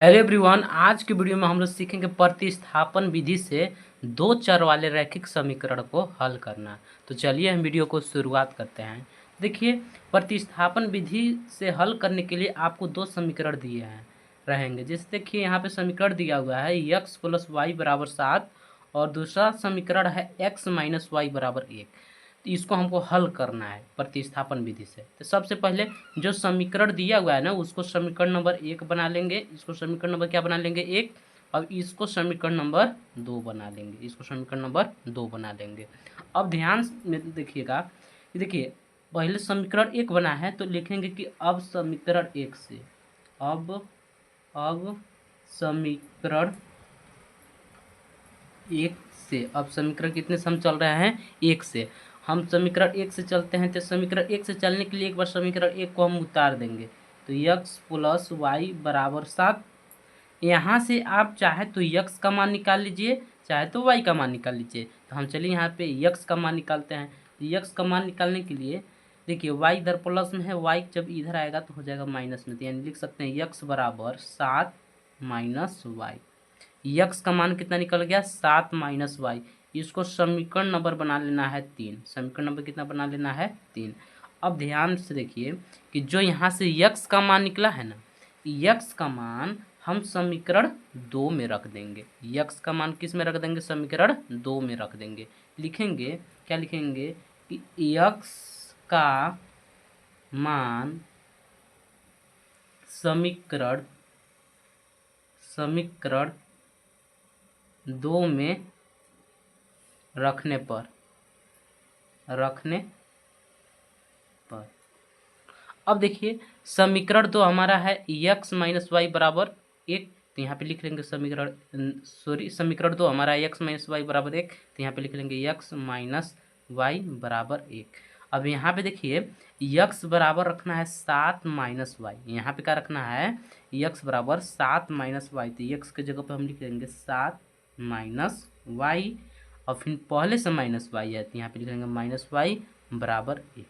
Hello everyone, आज की video में हम लोग सीखेंगे प्रतिस्थापन विधि से दो चर वाले रैखिक समीकरण को हल करना। तो चलिए हम वीडियो को शुरुआत करते हैं। देखिए, प्रतिस्थापन विधि से हल करने के लिए आपको दो समीकरण दिए हैं रहेंगे। जैसे देखिए यहाँ पे समीकरण दिया हुआ है x प्लस वाई बराबर 7 और दूसरा समीकरण है x माइनस वाई बराबर 1। तो इसको हमको हल करना है प्रतिस्थापन विधि से। तो सबसे पहले जो समीकरण दिया हुआ है ना, उसको समीकरण नंबर 1 बना लेंगे। इसको समीकरण नंबर क्या बना लेंगे? 1। अब इसको समीकरण नंबर 2 बना लेंगे। इसको समीकरण नंबर 2 बना लेंगे। अब ध्यान में देखिएगा, देखिए पहले समीकरण 1 बना है तो लिखेंगे कि अब समीकरण 1 से अब समीकरण 1 से अब समीकरण कितने से हम चल रहे हैं? 1 से। हम समीकरण 1 से चलते हैं तो समीकरण 1 से चलने के लिए एक बार समीकरण 1 को हम उतार देंगे। तो x प्लस वाई बराबर 7। यहाँ से आप चाहे तो x का मान निकाल लीजिए, चाहे तो y का मान निकाल लीजिए। तो हम चलिए यहाँ पे x का मान निकालते हैं। तो x का मान निकालने के लिए देखिए y इधर प्लस में है, y जब इधर आएगा तो हो जाएगा माइनस में। तो यानी लिख सकते हैं x बराबर 7 माइनस वाई। यक्स का मान कितना निकल गया? 7 माइनस वाई। इसको समीकरण नंबर बना लेना है 3। समीकरण नंबर कितना बना लेना है? 3। अब ध्यान से देखिए कि जो यहाँ से यक्स का मान निकला है ना, यक्स का मान हम समीकरण 2 में रख देंगे। यक्स का मान किस में रख देंगे? समीकरण 2 में रख देंगे। लिखेंगे क्या? लिखेंगे कि यक्स का मान समीकरण 2 में रखने पर अब देखिए समीकरण 2 हमारा है x माइनस वाई बराबर 1। तो यहाँ पे लिख लेंगे समीकरण 2 हमारा x माइनस वाई बराबर 1। तो यहाँ पे लिख लेंगे x माइनस वाई बराबर 1। अब यहाँ पे देखिए x बराबर रखना है 7 माइनस वाई। यहाँ पे क्या रखना है? x बराबर 7 माइनस वाई। तो x के जगह पे हम लिख लेंगे 7 माइनस वाई और फिर पहले से माइनस वाई है तो यहाँ पे लिख लेंगे माइनस वाई बराबर 1।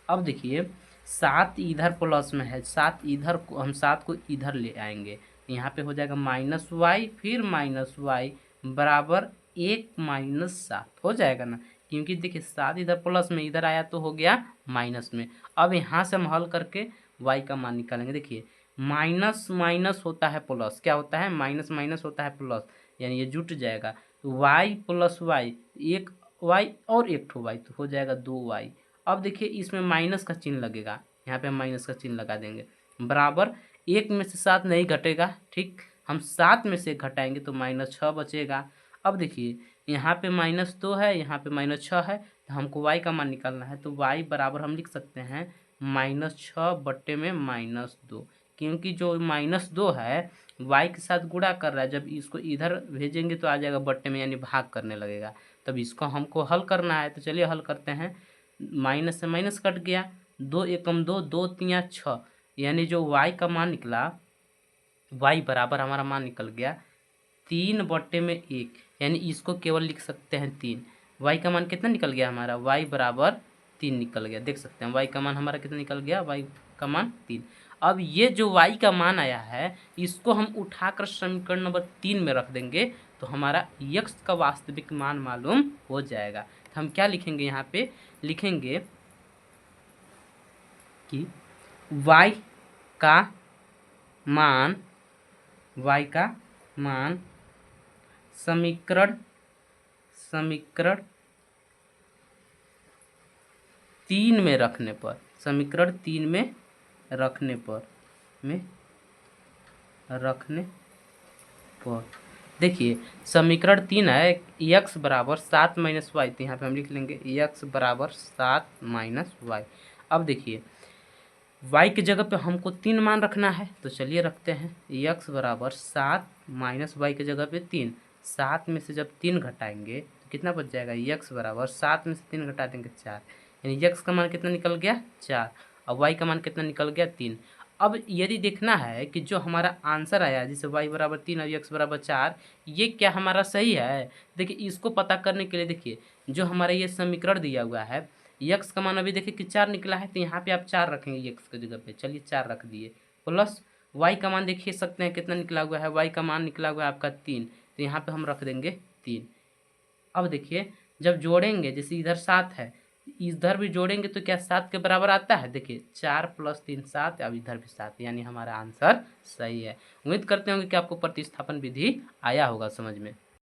अब देखिए 7 इधर प्लस में है, 7 इधर को हम 7 को इधर ले आएंगे। यहाँ पे हो जाएगा माइनस वाई फिर माइनस वाई बराबर 1 माइनस 7 हो जाएगा ना, क्योंकि देखिए 7 इधर प्लस में इधर आया तो हो गया माइनस में। अब यहाँ से हम हल करके y का मान निकालेंगे। देखिए माइनस माइनस होता है प्लस, क्या होता है? माइनस माइनस होता है प्लस, यानी ये जुट जाएगा। तो y प्लस वाई, एक y और एक ठो y, तो हो जाएगा 2y। अब देखिए इसमें माइनस का चिन्ह लगेगा, यहाँ पे हम माइनस का चिन्ह लगा देंगे। बराबर 1 में से 7 नहीं घटेगा, ठीक, हम 7 में से घटाएंगे तो -6 बचेगा। अब देखिए यहाँ पे -2 है, यहाँ पे -6 है, तो हमको y का मान निकालना है। तो y बराबर हम लिख सकते हैं -6 बट्टे में -2, क्योंकि जो -2 है y के साथ गुणा कर रहा है। जब इसको इधर भेजेंगे तो आ जाएगा बट्टे में, यानी भाग करने लगेगा। तब इसको हमको हल करना है। तो चलिए हल करते हैं। माइनस से माइनस कट गया, 2 एकम 2, 2 तिया 6, यानी जो y का मान निकला, y बराबर हमारा मान निकल गया 3 बट्टे में 1, यानी इसको केवल लिख सकते हैं 3। y का मान कितना निकल गया हमारा? y बराबर 3 निकल गया। देख सकते हैं y का मान हमारा कितना निकल गया? y का मान 3। अब ये जो y का मान आया है इसको हम उठाकर समीकरण नंबर 3 में रख देंगे तो हमारा x का वास्तविक मान मालूम हो जाएगा। तो हम क्या लिखेंगे? यहाँ पे लिखेंगे कि y का मान समीकरण 3 में रखने पर, समीकरण 3 में रखने पर देखिए समीकरण 3 है x बराबर 7 माइनस वाई। तो यहाँ पे हम लिख लेंगे x बराबर 7 माइनस वाई। अब देखिए y की जगह पे हमको 3 मान रखना है, तो चलिए रखते हैं। x बराबर 7 माइनस वाई की जगह पे 3। 7 में से जब 3 घटाएंगे तो कितना बच जाएगा? x बराबर 7 में से 3 घटा देंगे 4, यानी x का मान कितना निकल गया? 4। और y का मान कितना निकल गया? 3। अब यदि देखना है कि जो हमारा आंसर आया जिसे y बराबर 3 और x बराबर 4, ये क्या हमारा सही है? देखिए इसको पता करने के लिए देखिए जो हमारा ये समीकरण दिया हुआ है, x का मान अभी देखिए कि 4 निकला है, तो यहाँ पे आप 4 रखेंगे x की जगह पे। चलिए 4 रख दिए, प्लस वाई का मान देखिए सकते हैं कितना निकला हुआ है, वाई का मान निकला हुआ है आपका 3, तो यहाँ पे हम रख देंगे 3। अब देखिए जब जोड़ेंगे, जैसे इधर 7 है, इधर भी जोड़ेंगे तो क्या 7 के बराबर आता है, देखिए 4 + 3 7, अब इधर भी 7, यानी हमारा आंसर सही है। उम्मीद करते होंगे कि आपको प्रतिस्थापन विधि आया होगा समझ में।